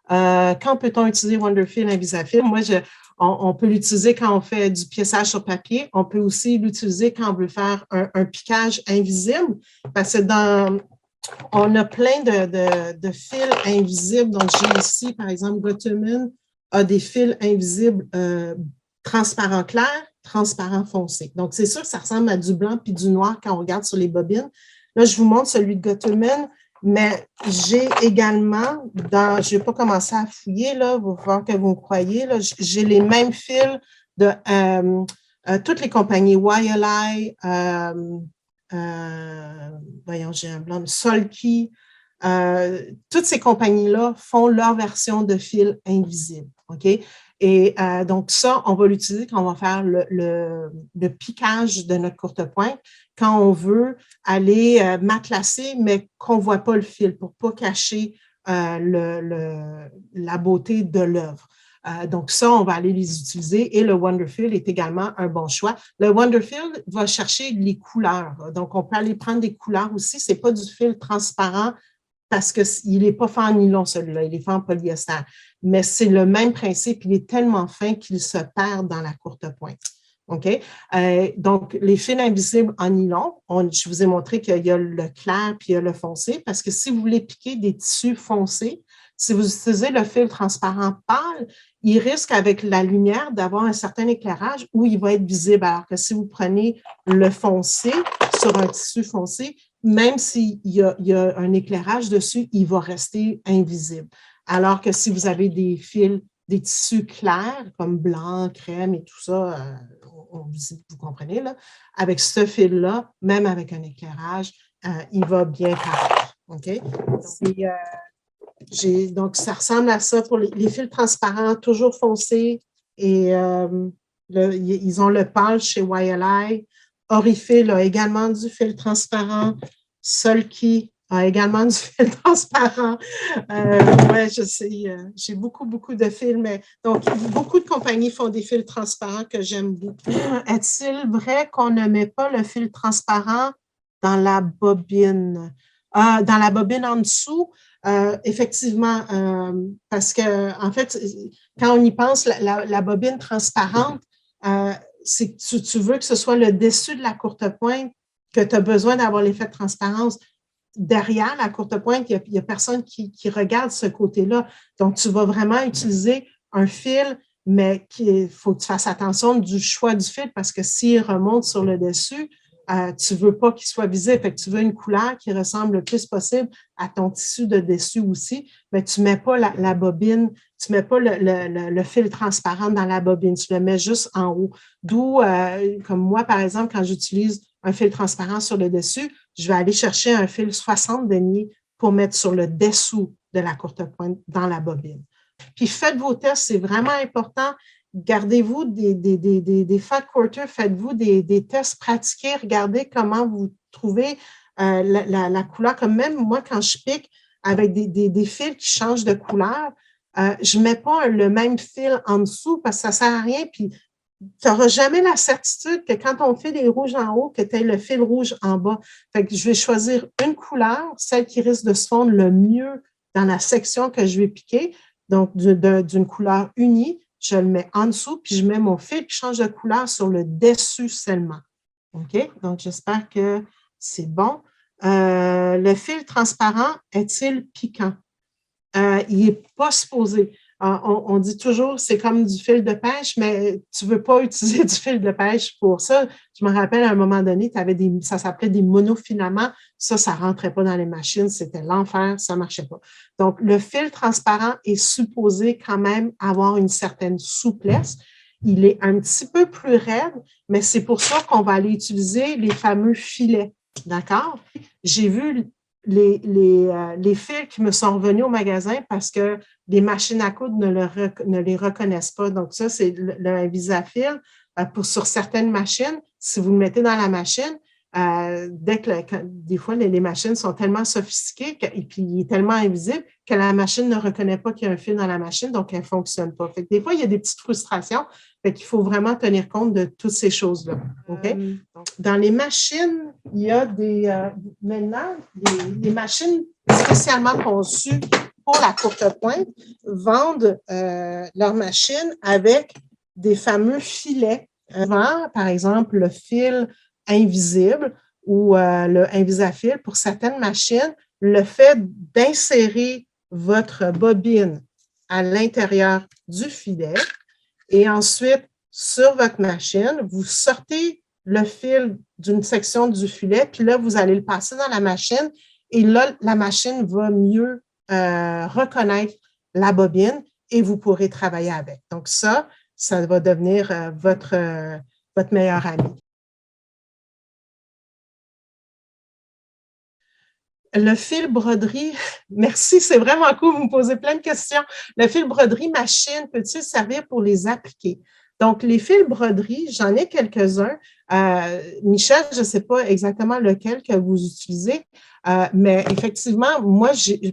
Quand peut-on utiliser Wonderfill Invisafil? Moi, on peut l'utiliser quand on fait du pièçage sur papier. On peut aussi l'utiliser quand on veut faire un piquage invisible, parce que on a plein de fils invisibles. Donc, j'ai ici, par exemple, Goteman a des fils invisibles transparent clair, transparent foncé. Donc, c'est sûr que ça ressemble à du blanc puis du noir quand on regarde sur les bobines. Là, je vous montre celui de Goteman, mais j'ai également, je ne vais pas commencer à fouiller, là, vous voir que vous me croyez, j'ai les mêmes fils de toutes les compagnies, YLI, voyons, j'ai un blanc, Solki, toutes ces compagnies-là font leur version de fil invisible, OK? Et donc, ça, on va l'utiliser quand on va faire le piquage de notre courte pointe, quand on veut aller matelassé, mais qu'on ne voit pas le fil pour ne pas cacher la beauté de l'œuvre. Donc, ça, on va aller les utiliser et le Wonderfill est également un bon choix. Le Wonderfill va chercher les couleurs. Donc, on peut aller prendre des couleurs aussi. Ce n'est pas du fil transparent parce qu'il n'est pas fait en nylon, celui-là. Il est fait en polyester. Mais c'est le même principe. Il est tellement fin qu'il se perd dans la courte pointe. OK? Donc, les fils invisibles en nylon, je vous ai montré qu'il y a le clair puis il y a le foncé parce que si vous voulez piquer des tissus foncés, si vous utilisez le fil transparent pâle, il risque avec la lumière d'avoir un certain éclairage où il va être visible. Alors que si vous prenez le foncé sur un tissu foncé, même s'il y a un éclairage dessus, il va rester invisible. Alors que si vous avez des fils, des tissus clairs comme blanc, crème et tout ça, vous comprenez, là, avec ce fil-là, même avec un éclairage, il va bien paraître. OK? Donc, ça ressemble à ça pour les fils transparents, toujours foncés. Et ils ont le pâle chez YLI. Orifil a également du fil transparent. Solki a également du fil transparent. Oui, je sais, j'ai beaucoup de fils. Donc, beaucoup de compagnies font des fils transparents que j'aime beaucoup. Est-il vrai qu'on ne met pas le fil transparent dans la bobine? Dans la bobine en dessous? Effectivement, parce que, en fait, quand on y pense, la bobine transparente, c'est que tu veux que ce soit le dessus de la courte pointe que tu as besoin d'avoir l'effet de transparence. Derrière la courte pointe, il n'y a personne qui regarde ce côté-là. Donc, tu vas vraiment utiliser un fil, mais il faut que tu fasses attention du choix du fil parce que s'il remonte sur le dessus, tu ne veux pas qu'il soit visible. Fait que tu veux une couleur qui ressemble le plus possible à ton tissu de dessus aussi, mais tu ne mets pas la bobine, tu ne mets pas le fil transparent dans la bobine, tu le mets juste en haut. D'où, comme moi, par exemple, quand j'utilise un fil transparent sur le dessus, je vais aller chercher un fil 60 deniers pour mettre sur le dessous de la courte pointe dans la bobine. Puis faites vos tests, c'est vraiment important. Gardez-vous des fat quarters, faites-vous des tests pratiqués, regardez comment vous trouvez la couleur. Comme même moi, quand je pique avec des fils qui changent de couleur, je ne mets pas le même fil en dessous parce que ça ne sert à rien. Puis, tu n'auras jamais la certitude que quand on fait des rouges en haut, que tu aies le fil rouge en bas. Fait que je vais choisir une couleur, celle qui risque de se fondre le mieux dans la section que je vais piquer, donc d'une couleur unie. Je le mets en dessous, puis je mets mon fil qui change de couleur sur le dessus seulement. OK? Donc, j'espère que c'est bon. Le fil transparent est-il piquant? Il n'est pas supposé. On dit toujours c'est comme du fil de pêche, mais tu ne veux pas utiliser du fil de pêche pour ça. Je me rappelle à un moment donné, ça s'appelait des monofilaments. Ça ne rentrait pas dans les machines. C'était l'enfer, ça ne marchait pas. Donc, le fil transparent est supposé quand même avoir une certaine souplesse. Il est un petit peu plus raide, mais c'est pour ça qu'on va aller utiliser les fameux filets. D'accord? J'ai vu les fils qui me sont revenus au magasin parce que les machines à coudre ne les reconnaissent pas. Donc, ça, c'est le Visafil. Sur certaines machines, si vous le mettez dans la machine, des fois, les machines sont tellement sophistiquées et puis il est tellement invisible que la machine ne reconnaît pas qu'il y a un fil dans la machine, donc elle ne fonctionne pas. Fait que des fois, il y a des petites frustrations. Fait qu'il faut vraiment tenir compte de toutes ces choses-là. Okay? Dans les machines, il y a maintenant des machines spécialement conçues pour la courte pointe, vendent leur machine avec des fameux filets. Par exemple, le fil invisible ou le Invisafil pour certaines machines, le fait d'insérer votre bobine à l'intérieur du filet et ensuite, sur votre machine, vous sortez le fil d'une section du filet, puis là, vous allez le passer dans la machine et là, la machine va mieux reconnaître la bobine et vous pourrez travailler avec. Donc ça va devenir votre meilleur ami. Le fil broderie, merci, c'est vraiment cool, vous me posez plein de questions. Le fil broderie machine peut-il servir pour les appliquer? Donc, les fils broderie, j'en ai quelques-uns. Michel, je ne sais pas exactement lequel que vous utilisez, mais effectivement, moi,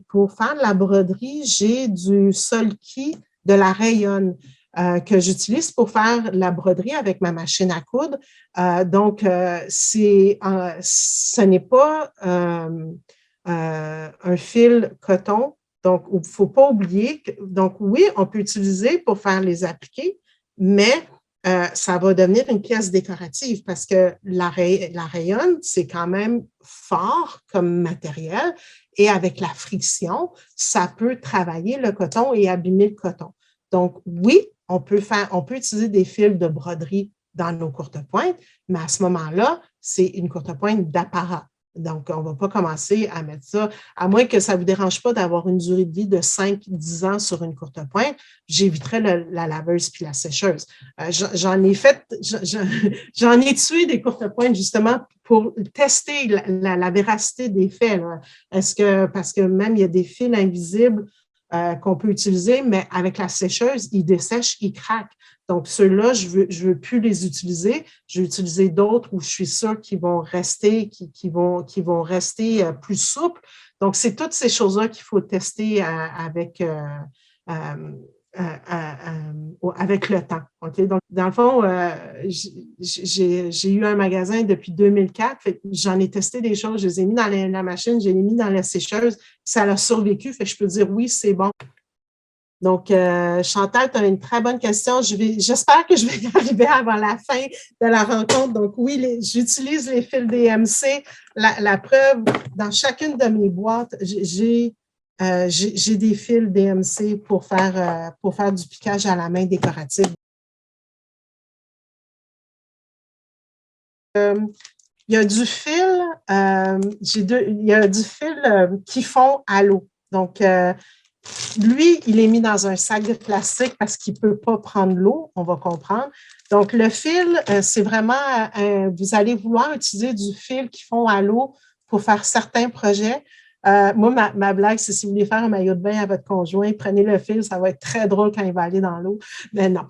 pour faire de la broderie, j'ai du Solki de la Rayonne que j'utilise pour faire la broderie avec ma machine à coudre. Donc, ce n'est pas un fil coton. Donc, il ne faut pas oublier que, donc oui, on peut utiliser pour faire les appliqués, mais ça va devenir une pièce décorative parce que la rayonne, c'est quand même fort comme matériel et avec la friction, ça peut travailler le coton et abîmer le coton. Donc, oui, on peut utiliser des fils de broderie dans nos courtes pointes, mais à ce moment-là, c'est une courte pointe d'apparat. Donc, on ne va pas commencer à mettre ça, à moins que ça ne vous dérange pas d'avoir une durée de vie de 5-10 ans sur une courte pointe, j'éviterais la laveuse puis la sécheuse. J'en ai tué des courtes pointes justement pour tester la véracité des faits. Parce que même il y a des fils invisibles qu'on peut utiliser, mais avec la sécheuse, ils dessèchent, ils craquent. Donc, ceux-là, je veux plus les utiliser. Je vais utiliser d'autres où je suis sûre qu'ils vont rester, qui vont rester plus souples. Donc, c'est toutes ces choses-là qu'il faut tester avec le temps. Okay? Donc, dans le fond, j'ai eu un magasin depuis 2004. J'en ai testé des choses. Je les ai mis dans la machine, je les ai mis dans la sécheuse. Ça a survécu. Fait que je peux dire oui, c'est bon. Donc, Chantal, tu as une très bonne question. J'espère que je vais y arriver avant la fin de la rencontre. Donc, oui, j'utilise les fils DMC. La preuve, dans chacune de mes boîtes, j'ai des fils DMC pour faire du piquage à la main décoratif. Il y a du fil, il y a du fil qui fond à l'eau. Donc, lui, il est mis dans un sac de plastique parce qu'il ne peut pas prendre l'eau, on va comprendre. Donc, le fil, c'est vraiment, vous allez vouloir utiliser du fil qui fond à l'eau pour faire certains projets. Moi, ma blague, c'est si vous voulez faire un maillot de bain à votre conjoint, prenez le fil, ça va être très drôle quand il va aller dans l'eau. Mais non.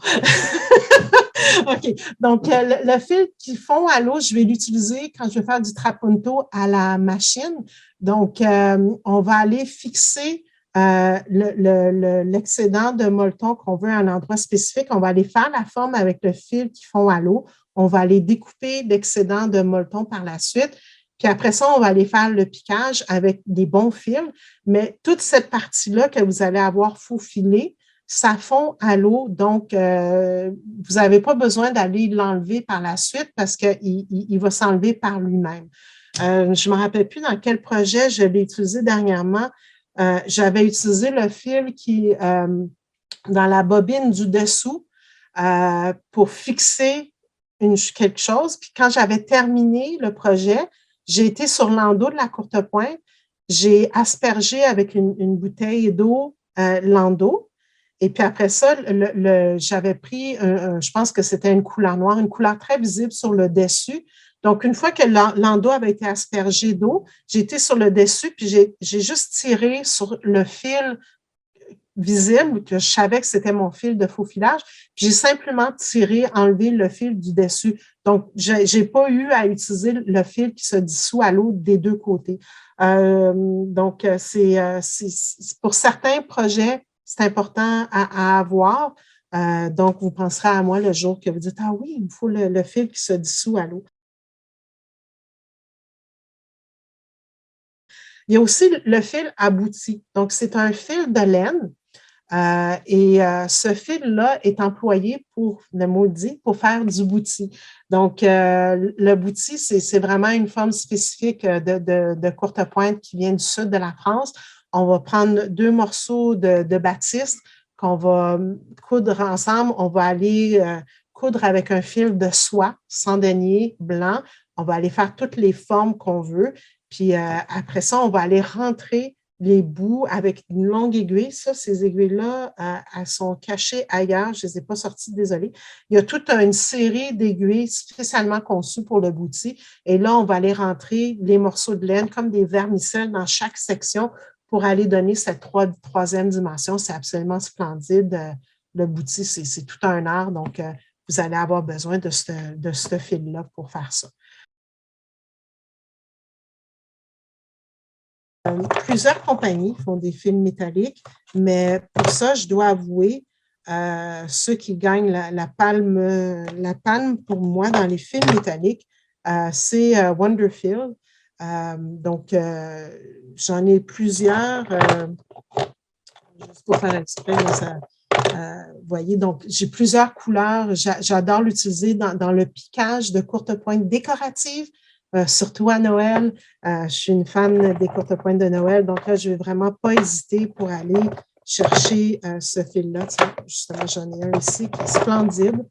OK. Donc, le fil qui fond à l'eau, je vais l'utiliser quand je vais faire du trapunto à la machine. Donc, on va aller fixer l'excédent de molleton qu'on veut à un endroit spécifique. On va aller faire la forme avec le fil qui fond à l'eau. On va aller découper l'excédent de molleton par la suite. Puis après ça, on va aller faire le piquage avec des bons fils. Mais toute cette partie-là que vous allez avoir faufilée, ça fond à l'eau, donc vous n'avez pas besoin d'aller l'enlever par la suite parce qu'il va s'enlever par lui-même. Je ne me rappelle plus dans quel projet je l'ai utilisé dernièrement. J'avais utilisé le fil qui, dans la bobine du dessous, pour fixer quelque chose. Puis quand j'avais terminé le projet, j'ai été sur l'endos de la courte pointe, j'ai aspergé avec une bouteille d'eau l'endos. Et puis après ça, j'avais pris, je pense que c'était une couleur noire, une couleur très visible sur le dessus. Donc, une fois que l'endos avait été aspergé d'eau, j'ai été sur le dessus, puis j'ai juste tiré sur le fil visible, que je savais que c'était mon fil de faux filage. J'ai simplement tiré, enlevé le fil du dessus. Donc, j'ai pas eu à utiliser le fil qui se dissout à l'eau des deux côtés. Donc, pour certains projets, c'est important à avoir. Donc, vous penserez à moi le jour que vous dites, ah oui, il me faut le fil qui se dissout à l'eau. Il y a aussi le fil abouti. Donc, c'est un fil de laine. Ce fil-là est employé pour, le mot dit, pour faire du bouti. Donc, le bouti, c'est vraiment une forme spécifique de courte pointe qui vient du sud de la France. On va prendre 2 morceaux de batiste qu'on va coudre ensemble. On va aller coudre avec un fil de soie sans denier blanc. On va aller faire toutes les formes qu'on veut. Puis après ça, on va aller rentrer les bouts avec une longue aiguille. Ça, ces aiguilles-là, elles sont cachées ailleurs. Je ne les ai pas sorties, désolée. Il y a toute une série d'aiguilles spécialement conçues pour le bouti. Et là, on va aller rentrer les morceaux de laine comme des vermicelles dans chaque section pour aller donner cette troisième dimension. C'est absolument splendide. Le bouti, c'est tout un art. Donc, vous allez avoir besoin de ce fil-là pour faire ça. Plusieurs compagnies font des fils métalliques, mais pour ça, je dois avouer, ceux qui gagnent la palme pour moi dans les fils métalliques, c'est Wonderfil. Donc, j'en ai plusieurs, juste pour faire exprès, vous voyez, donc j'ai plusieurs couleurs. J'adore l'utiliser dans le piquage de courte pointe décorative. Surtout à Noël. Je suis une fan des courtes pointes de Noël, donc là, je ne vais vraiment pas hésiter pour aller chercher ce fil-là. Justement, j'en ai un ici qui est splendide.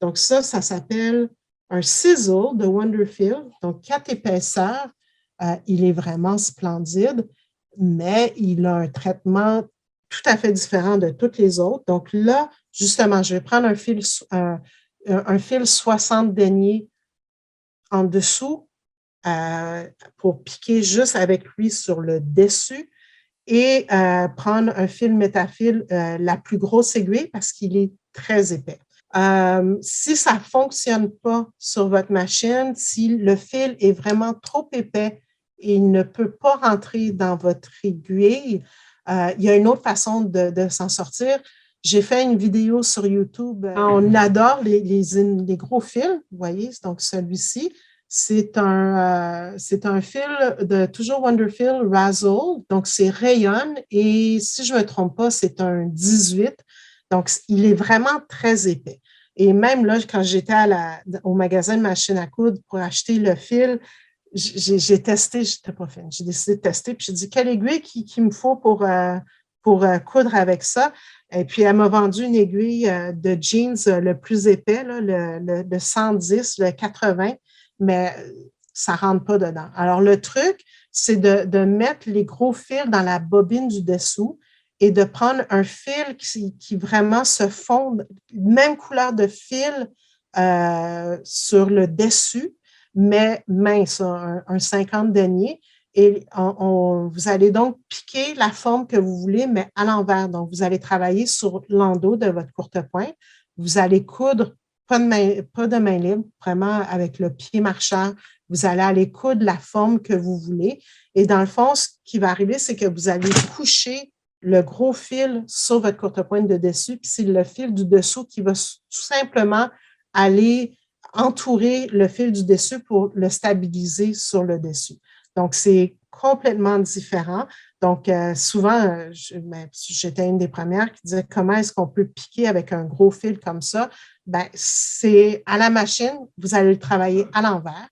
Donc ça s'appelle un sizzle de Wonderfil, donc 4 épaisseurs. Il est vraiment splendide, mais il a un traitement tout à fait différent de toutes les autres. Donc là, justement, je vais prendre un fil 60 deniers en dessous pour piquer juste avec lui sur le dessus et prendre un fil métafil, la plus grosse aiguille parce qu'il est très épais. Si ça ne fonctionne pas sur votre machine, si le fil est vraiment trop épais et il ne peut pas rentrer dans votre aiguille, il y a une autre façon de s'en sortir. J'ai fait une vidéo sur YouTube. On adore les gros fils, vous voyez, donc celui-ci. C'est un fil de toujours Wonderfil Razzle, donc c'est rayon et si je ne me trompe pas, c'est un 18. Donc, il est vraiment très épais. Et même là, quand j'étais au magasin de machine à coudre pour acheter le fil, j'ai testé, je n'étais pas fine. J'ai décidé de tester, puis j'ai dit quelle aiguille qu'il me faut pour coudre avec ça. Et puis, elle m'a vendu une aiguille de jeans le plus épais, là, le 110, le 80, mais ça ne rentre pas dedans. Alors, le truc, c'est de mettre les gros fils dans la bobine du dessous et de prendre un fil qui vraiment se fonde, même couleur de fil sur le dessus, mais mince, un 50 deniers. Et vous allez donc piquer la forme que vous voulez, mais à l'envers. Donc, vous allez travailler sur l'endos de votre courte pointe. Vous allez coudre, pas de main libre, vraiment avec le pied marcheur. Vous allez aller coudre la forme que vous voulez. Et dans le fond, ce qui va arriver, c'est que vous allez coucher le gros fil sur votre courte pointe de dessus, puis c'est le fil du dessous qui va tout simplement aller entourer le fil du dessus pour le stabiliser sur le dessus. Donc, c'est complètement différent. Donc, souvent, j'étais une des premières qui disait comment est-ce qu'on peut piquer avec un gros fil comme ça? Ben, c'est à la machine, vous allez le travailler à l'envers.